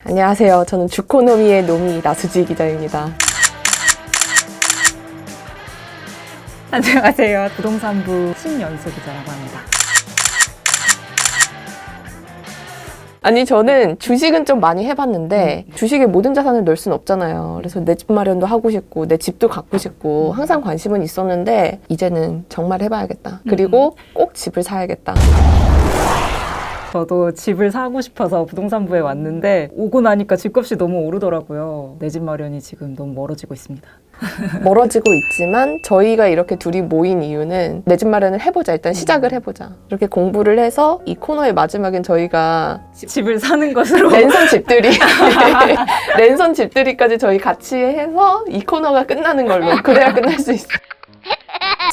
안녕하세요. 저는 주코노미의 노미 나수지 기자입니다. 안녕하세요. 부동산부 신연수 기자라고 합니다. 아니 저는 주식은 좀 많이 해봤는데 주식에 모든 자산을 넣을 수는 없잖아요. 그래서 내 집 마련도 하고 싶고 내 집도 갖고 싶고 항상 관심은 있었는데 이제는 정말 해봐야겠다. 그리고 꼭 집을 사야겠다. 저도 집을 사고 싶어서 부동산부에 왔는데 오고 나니까 집값이 너무 오르더라고요. 내 집 마련이 지금 너무 멀어지고 있습니다. 멀어지고 있지만 저희가 이렇게 둘이 모인 이유는 내 집 마련을 해보자. 일단 시작을 해보자. 이렇게 공부를 해서 이 코너의 마지막엔 저희가 집을 사는 것으로 랜선 집들이 랜선 집들이까지 저희 같이 해서 이 코너가 끝나는 걸로. 그래야 끝날 수 있어요.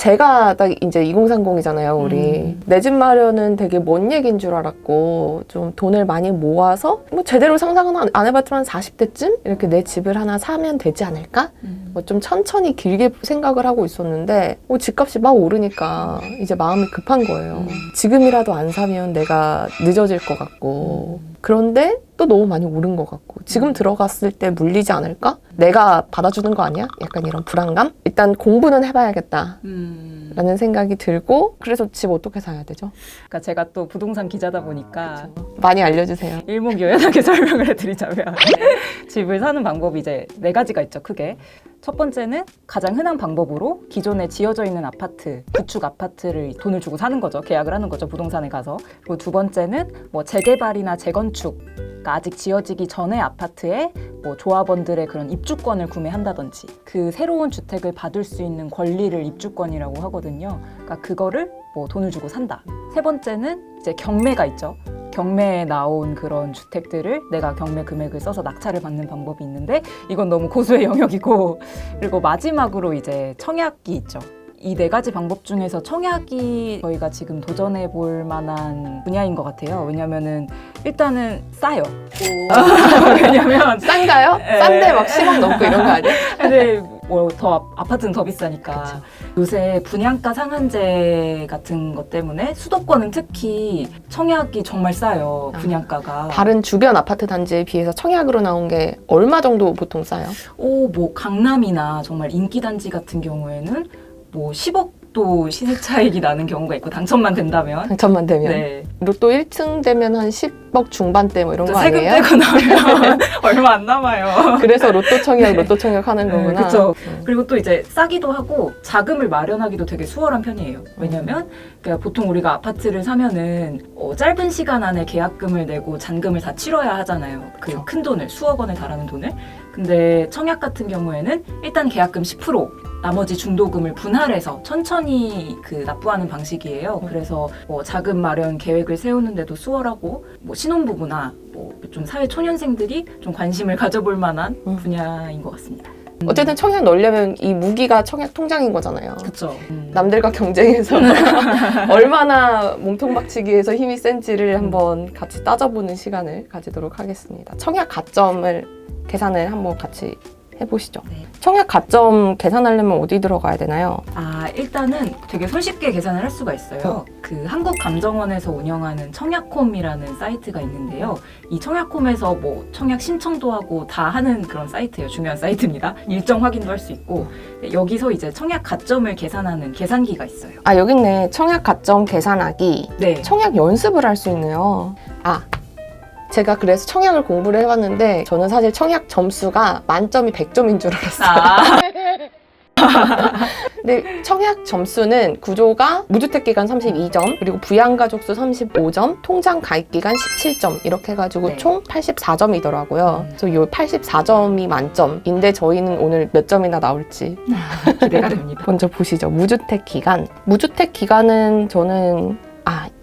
제가 딱 이제 2030이잖아요, 우리. 내 집 마련은 되게 먼 얘기인 줄 알았고, 좀 돈을 많이 모아서, 뭐 제대로 상상은 안 해봤지만 40대쯤? 이렇게 내 집을 하나 사면 되지 않을까? 뭐 좀 천천히 길게 생각을 하고 있었는데, 집값이 막 오르니까 이제 마음이 급한 거예요. 지금이라도 안 사면 내가 늦어질 것 같고, 그런데 또 너무 많이 오른 것 같고 지금 들어갔을 때 물리지 않을까? 내가 받아주는 거 아니야? 약간 이런 불안감? 일단 공부는 해봐야겠다 라는 생각이 들고 그래서 집 어떻게 사야 되죠? 그러니까 제가 또 부동산 기자다 보니까 많이 알려주세요. 일목요연하게 설명을 해드리자면 집을 사는 방법이 이제 4가지가 있죠, 크게. 첫 번째는 가장 흔한 방법으로 기존에 지어져 있는 아파트, 구축 아파트를 돈을 주고 사는 거죠. 계약을 하는 거죠, 부동산에 가서. 그리고 두 번째는 뭐 재개발이나 재건축, 그러니까 아직 지어지기 전에 아파트에 뭐 조합원들의 그런 입주권을 구매한다든지 그 새로운 주택을 받을 수 있는 권리를 입주권이라고 하거든요. 그러니까 그거를 뭐 돈을 주고 산다. 세 번째는 이제 경매가 있죠. 경매에 나온 그런 주택들을 내가 경매 금액을 써서 낙찰을 받는 방법이 있는데 이건 너무 고수의 영역이고, 그리고 마지막으로 이제 청약이 있죠. 이 4가지 방법 중에서 청약이 저희가 지금 도전해 볼 만한 분야인 것 같아요. 왜냐면은 일단은 싸요. 왜냐면 싼가요? 싼데 막 10억 넘고 이런 거 아니야? 근데 뭐 더 아파트는 더 비싸니까. 그쵸. 요새 분양가 상한제 같은 것 때문에 수도권은 특히 청약이 정말 싸요. 분양가가. 다른 주변 아파트 단지에 비해서 청약으로 나온 게 얼마 정도 보통 싸요? 뭐 강남이나 정말 인기 단지 같은 경우에는 뭐 10억도 시세 차익이 나는 경우가 있고 당첨만 된다면. 당첨만 되면? 네. 로또 1등 되면 한 10억 중반대 뭐 이런 거 세금 아니에요? 떼고 나면 얼마 안 남아요. 그래서 로또 청약 하는 거구나. 그렇죠. 그리고 또 이제 싸기도 하고 자금을 마련하기도 되게 수월한 편이에요. 왜냐면 그러니까 보통 우리가 아파트를 사면은 짧은 시간 안에 계약금을 내고 잔금을 다 치러야 하잖아요. 그 큰 돈을, 수억 원에 달하는 돈을. 근데 청약 같은 경우에는 일단 계약금 10%, 나머지 중도금을 분할해서 천천히 납부하는 방식이에요. 그래서 자금 마련 계획을 세우는데도 수월하고 신혼부부나 좀 사회 초년생들이 좀 관심을 가져볼 만한 분야인 것 같습니다. 어쨌든 청약 넣으려면 이 무기가 청약 통장인 거잖아요. 그렇죠. 남들과 경쟁해서 얼마나 몸통박치기에서 힘이 센지를 한번 같이 따져보는 시간을 가지도록 하겠습니다. 청약 가점을 계산을 한번 같이 해보시죠. 네. 청약 가점 계산하려면 어디 들어가야 되나요? 일단은 되게 손쉽게 계산을 할 수가 있어요. 그 한국감정원에서 운영하는 청약홈이라는 사이트가 있는데요. 이 청약홈에서 청약 신청도 하고 다 하는 그런 사이트예요. 중요한 사이트입니다. 일정 확인도 할 수 있고 여기서 이제 청약 가점을 계산하는 계산기가 있어요. 여기 있네. 청약 가점 계산하기. 네. 청약 연습을 할 수 있네요. 제가 그래서 청약을 공부를 해봤는데 저는 사실 청약 점수가 만점이 100점인 줄 알았어요. 근데 청약 점수는 구조가 무주택 기간 32점, 그리고 부양가족수 35점, 통장 가입 기간 17점 이렇게 해가지고 네. 총 84점이더라고요. 그래서 이 84점이 만점인데 저희는 오늘 몇 점이나 나올지 기대가 됩니다. 먼저 보시죠. 무주택 기간. 무주택 기간은 저는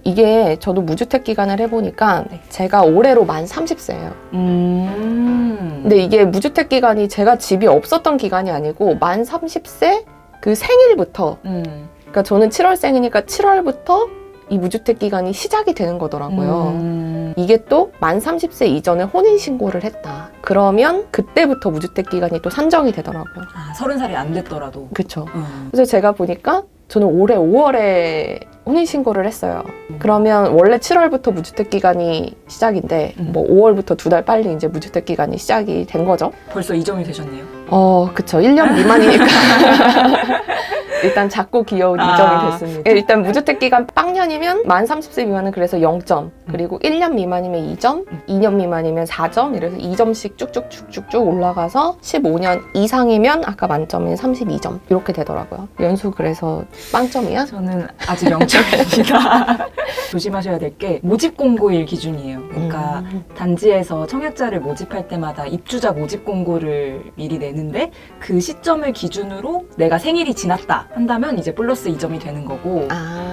이게 저도 무주택 기간을 해보니까 제가 올해로 만 30세예요. 근데 이게 무주택 기간이 제가 집이 없었던 기간이 아니고 만 30세 그 생일부터 그러니까 저는 7월생이니까 7월부터 이 무주택 기간이 시작이 되는 거더라고요. 이게 또 만 30세 이전에 혼인신고를 했다. 그러면 그때부터 무주택 기간이 또 산정이 되더라고요. 30살이 안 됐더라도. 그렇죠. 그래서 제가 보니까 저는 올해 5월에 혼인신고를 했어요. 그러면 원래 7월부터 무주택 기간이 시작인데 뭐 5월부터 2달 빨리 이제 무주택 기간이 시작이 된 거죠. 벌써 이점이 되셨네요. 그쵸. 1년 미만이니까. 일단 작고 귀여운 이점이 됐습니다. 일단 무주택 기간 빵년이면 만 30세 미만은 그래서 0점, 그리고 1년 미만이면 2점, 2년 미만이면 4점, 이래서 2점씩 쭉쭉쭉쭉쭉 올라가서 15년 이상이면 아까 만점인 32점 이렇게 되더라고요. 연수 그래서 빵점이야? 저는 아직 0점입니다. 조심하셔야 될 게 모집 공고일 기준이에요. 그러니까 단지에서 청약자를 모집할 때마다 입주자 모집 공고를 미리 내는데 그 시점을 기준으로 내가 생일이 지났다 한다면 이제 플러스 2점이 되는 거고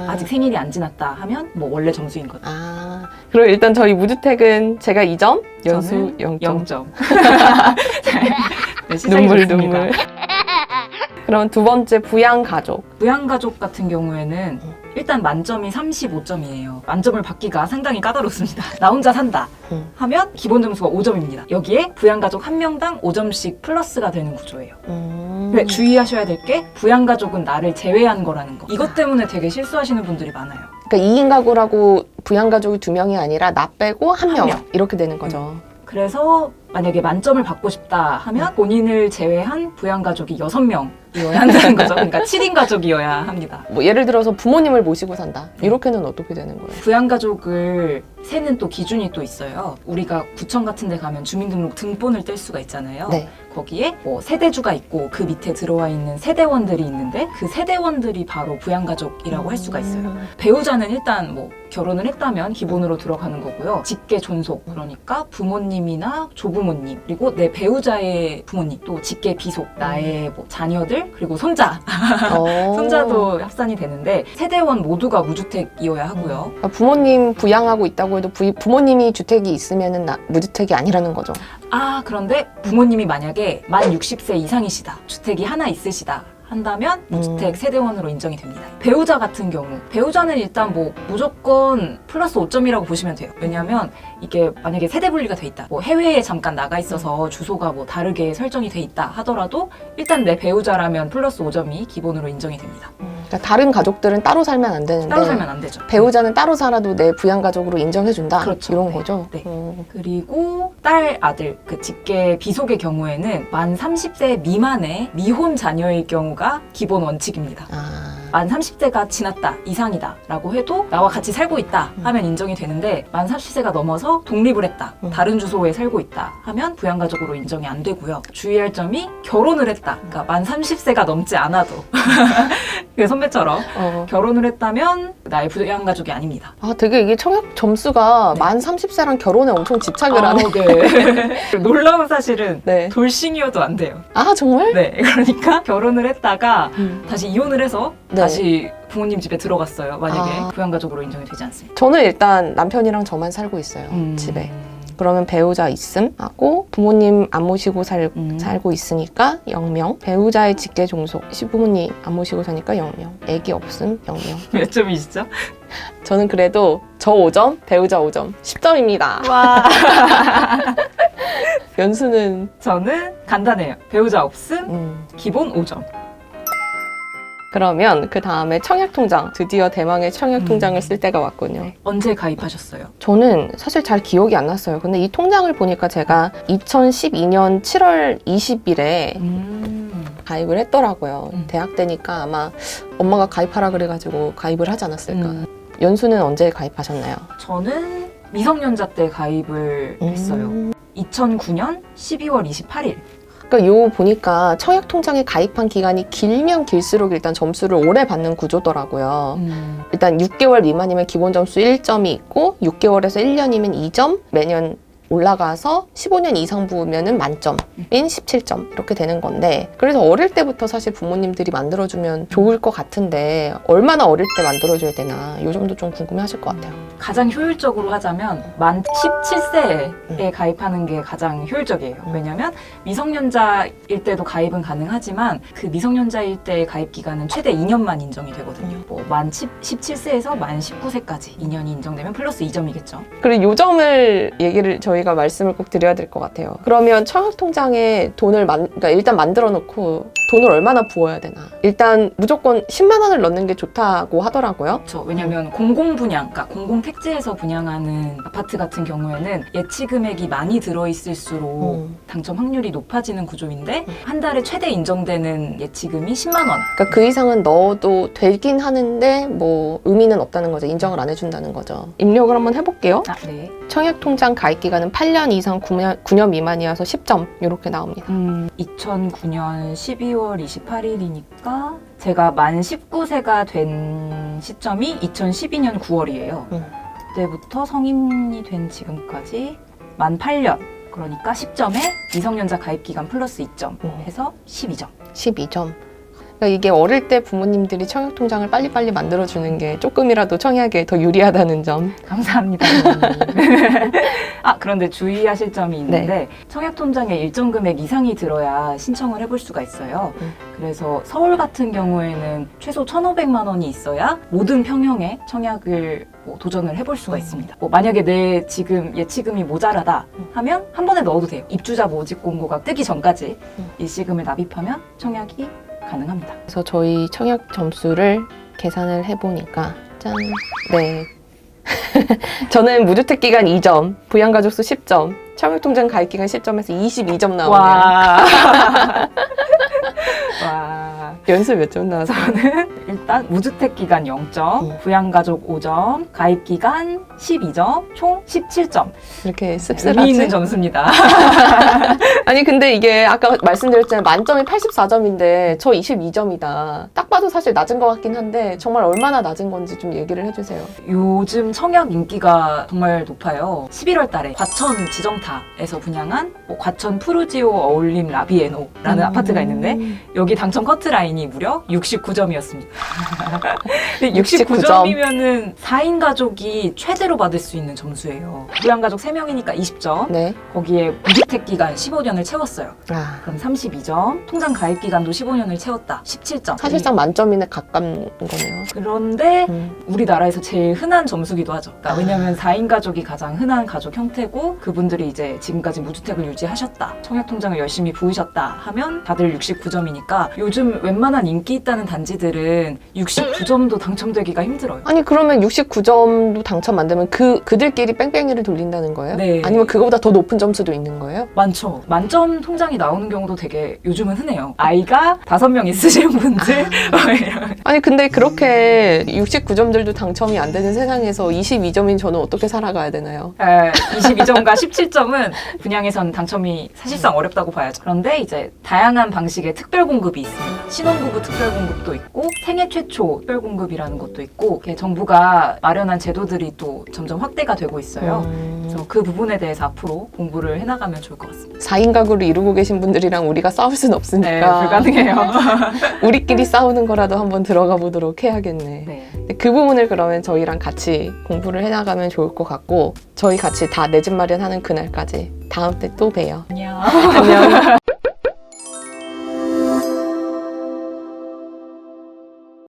아직 생일이 안 지났다 하면 뭐 원래 점수인 거죠. 그럼 일단 저희 무주택은 제가 2점, 연수 0점. 0점. 네, 시작이 좋습니다. 눈물. 그럼 두 번째 부양가족. 부양가족 같은 경우에는 일단 만점이 35점이에요. 만점을 받기가 상당히 까다롭습니다. 나 혼자 산다 하면 기본 점수가 5점입니다. 여기에 부양가족 한 명당 5점씩 플러스가 되는 구조예요. 근데 주의하셔야 될 게 부양가족은 나를 제외한 거라는 거. 이것 때문에 되게 실수하시는 분들이 많아요. 그러니까 2인 가구라고 부양가족이 2명이 아니라 나 빼고 한 명 이렇게 되는 거죠. 그래서 만약에 만점을 받고 싶다 하면 본인을 제외한 부양가족이 6명이어야 한다는 거죠. 그러니까 7인 가족이어야 합니다. 뭐 예를 들어서 부모님을 모시고 산다. 이렇게는 어떻게 되는 거예요? 부양가족을 세는 또 기준이 또 있어요. 우리가 구청 같은 데 가면 주민등록 등본을 뗄 수가 있잖아요. 네. 거기에 뭐 세대주가 있고 그 밑에 들어와 있는 세대원들이 있는데 그 세대원들이 바로 부양가족이라고 할 수가 있어요. 배우자는 일단 뭐 결혼을 했다면 기본으로 들어가는 거고요. 직계 존속, 그러니까 부모님이나 조부모님, 그리고 내 배우자의 부모님, 또 직계 비속, 나의 뭐 자녀들, 그리고 손자, 손자도 합산이 되는데 세대원 모두가 무주택이어야 하고요. 그러니까 부모님 부양하고 있다고 해도 부모님이 주택이 있으면은 무주택이 아니라는 거죠. 그런데 부모님이 만약에 만 60세 이상이시다, 주택이 하나 있으시다 한다면 무주택 세대원으로 인정이 됩니다. 배우자 같은 경우, 배우자는 일단 뭐 무조건 플러스 5점이라고 보시면 돼요. 왜냐하면 이게 만약에 세대 분리가 돼 있다, 뭐 해외에 잠깐 나가 있어서 주소가 뭐 다르게 설정이 돼 있다 하더라도 일단 내 배우자라면 플러스 5점이 기본으로 인정이 됩니다. 그러니까 다른 가족들은 따로 살면 안 되는데 따로 살면 안 되죠. 배우자는 따로 살아도 내 부양가족으로 인정해준다. 그렇죠. 이런 네. 거죠. 네. 그리고 딸, 아들, 그 직계 비속의 경우에는 만 30세 미만의 미혼 자녀의 경우가 기본 원칙입니다. 만 30세가 지났다, 이상이다 라고 해도 나와 같이 살고 있다 하면 인정이 되는데 만 30세가 넘어서 독립을 했다, 다른 주소에 살고 있다 하면 부양가족으로 인정이 안 되고요. 주의할 점이 결혼을 했다, 그러니까 만 30세가 넘지 않아도 그 선배처럼 결혼을 했다면 나의 부양가족이 아닙니다. 되게 이게 청약 점수가 네. 만 30세랑 결혼에 엄청 집착을 하네. 네. 놀라운 사실은 네. 돌싱이어도 안 돼요. 정말? 네, 그러니까 결혼을 했다가 다시 이혼을 해서 네. 다시 부모님 집에 들어갔어요. 만약에 부양가족으로 인정이 되지 않습니다. 저는 일단 남편이랑 저만 살고 있어요. 집에. 그러면 배우자 있음 하고 부모님 안 모시고 살고 있으니까 0명. 배우자의 직계 종속, 시부모님 안 모시고 사니까 0명. 애기 없음 0명. 몇 점이시죠? 저는 그래도 저 5점, 배우자 5점, 10점입니다. 와. 연수는 저는 간단해요. 배우자 없음, 기본 5점. 그러면 그 다음에 청약통장, 드디어 대망의 청약통장을 쓸 때가 왔군요. 언제 가입하셨어요? 저는 사실 잘 기억이 안 났어요. 근데 이 통장을 보니까 제가 2012년 7월 20일에 가입을 했더라고요. 대학 때니까 아마 엄마가 가입하라 그래가지고 가입을 하지 않았을까. 연수는 언제 가입하셨나요? 저는 미성년자 때 가입을 했어요. 2009년 12월 28일. 그러니까 요 보니까 청약통장에 가입한 기간이 길면 길수록 일단 점수를 오래 받는 구조더라고요. 일단 6개월 미만이면 기본 점수 1점이 있고 6개월에서 1년이면 2점, 매년 올라가서 15년 이상 부으면은 만점인 17점 이렇게 되는 건데, 그래서 어릴 때부터 사실 부모님들이 만들어주면 좋을 것 같은데 얼마나 어릴 때 만들어줘야 되나 요 점도 좀 궁금해하실 것 같아요. 가장 효율적으로 하자면 만 17세에 가입하는 게 가장 효율적이에요. 왜냐면 미성년자일 때도 가입은 가능하지만 그 미성년자일 때의 가입 기간은 최대 2년만 인정이 되거든요. 만 17세에서 만 19세까지 2년이 인정되면 플러스 2점이겠죠. 그리고 요 점을 저희가 말씀을 꼭 드려야 될 것 같아요. 그러면 청약통장에 그러니까 일단 만들어 놓고 돈을 얼마나 부어야 되나. 일단 무조건 10만 원을 넣는 게 좋다고 하더라고요. 그렇죠. 왜냐면 공공분양, 그러니까 공공택지에서 분양하는 아파트 같은 경우에는 예치 금액이 많이 들어있을수록 당첨 확률이 높아지는 구조인데 한 달에 최대 인정되는 예치금이 10만 원. 그러니까 그 이상은 넣어도 되긴 하는데 뭐 의미는 없다는 거죠. 인정을 안 해준다는 거죠. 입력을 한번 해볼게요. 네. 청약통장 가입 기간은 8년 이상 9년 미만이어서 10점 이렇게 나옵니다. 2009년 12월 28일이니까 제가 만 19세가 된 시점이 2012년 9월이에요. 그때부터 성인이 된 지금까지 만 8년. 그러니까 10점에 미성년자 가입 기간 플러스 2점 해서 12점. 12점. 그러니까 이게 어릴 때 부모님들이 청약통장을 빨리빨리 만들어주는 게 조금이라도 청약에 더 유리하다는 점. 감사합니다. 그런데 주의하실 점이 있는데 청약통장에 일정 금액 이상이 들어야 신청을 해볼 수가 있어요. 그래서 서울 같은 경우에는 최소 1,500만 원이 있어야 모든 평형에 청약을 도전을 해볼 수가 있습니다. 만약에 내 지금 예치금이 모자라다 하면 한 번에 넣어도 돼요. 입주자 모집 공고가 뜨기 전까지 일시금을 납입하면 청약이 가능합니다. 그래서 저희 청약 점수를 계산을 해보니까 짠! 네. 저는 무주택 기간 2점, 부양가족 수 10점, 청약통장 가입 기간 10점에서 22점 나오네요. 와. 연습 몇 점 나왔어요? 저는 일단 무주택 기간 0점, 부양가족 5점, 가입 기간 12점, 총 17점. 이렇게 씁쓸하지? 의미 있는 점수입니다. 아니 근데 이게 아까 말씀드렸잖아요. 만점이 84점인데 저 22점이다. 딱 봐도 사실 낮은 것 같긴 한데 정말 얼마나 낮은 건지 좀 얘기를 해주세요. 요즘 청약 인기가 정말 높아요. 11월 달에 과천 지정타에서 분양한 과천 푸르지오 어울림 라비에노라는 아파트가 있는데 여기 당첨 커트라인이 무려 69점이었습니다. 69점이면은 4인 가족이 최대로 받을 수 있는 점수예요. 부양가족 3명이니까 20점. 네. 거기에 무주택 기간 15년을 채웠어요. 그럼 32점. 통장 가입 기간도 15년을 채웠다. 17점. 사실상 만점이네 가까운 거네요. 그런데 우리나라에서 제일 흔한 점수기도 하죠. 그러니까 왜냐하면 4인 가족이 가장 흔한 가족 형태고 그분들이 이제 지금까지 무주택을 유지하셨다. 청약통장을 열심히 부으셨다 하면 다들 69점이니까 요즘 웬만한 인기 있다는 단지들은 69점도 당첨되기가 힘들어요. 아니 그러면 69점도 당첨 안 되면 그들끼리 뺑뺑이를 돌린다는 거예요? 네. 아니면 그거보다 더 높은 점수도 있는 거예요? 많죠. 만점 통장이 나오는 경우도 되게 요즘은 흔해요. 아이가 5명 있으신 분들. 아니 근데 그렇게 69점들도 당첨이 안 되는 세상에서 22점인 저는 어떻게 살아가야 되나요? 22점과 17점은 분양에선 당첨이 사실상 어렵다고 봐야죠. 그런데 이제 다양한 방식의 특별 공급이 있습니다. 신혼부부 특별 공급도 있고 생애 최초 특별 공급이라는 것도 있고 정부가 마련한 제도들이 또 점점 확대가 되고 있어요. 그래서 그 부분에 대해서 앞으로 공부를 해나가면 좋을 것 같습니다. 4인 가구를 이루고 계신 분들이랑 우리가 싸울 순 없으니까 네, 불가능해요. 우리끼리 싸우는 거라도 한번 들어가 보도록 해야겠네. 네. 그 부분을 그러면 저희랑 같이 공부를 해나가면 좋을 것 같고 저희 같이 다 내 집 마련하는 그날까지 다음 때 또 봬요. 안녕. 안녕.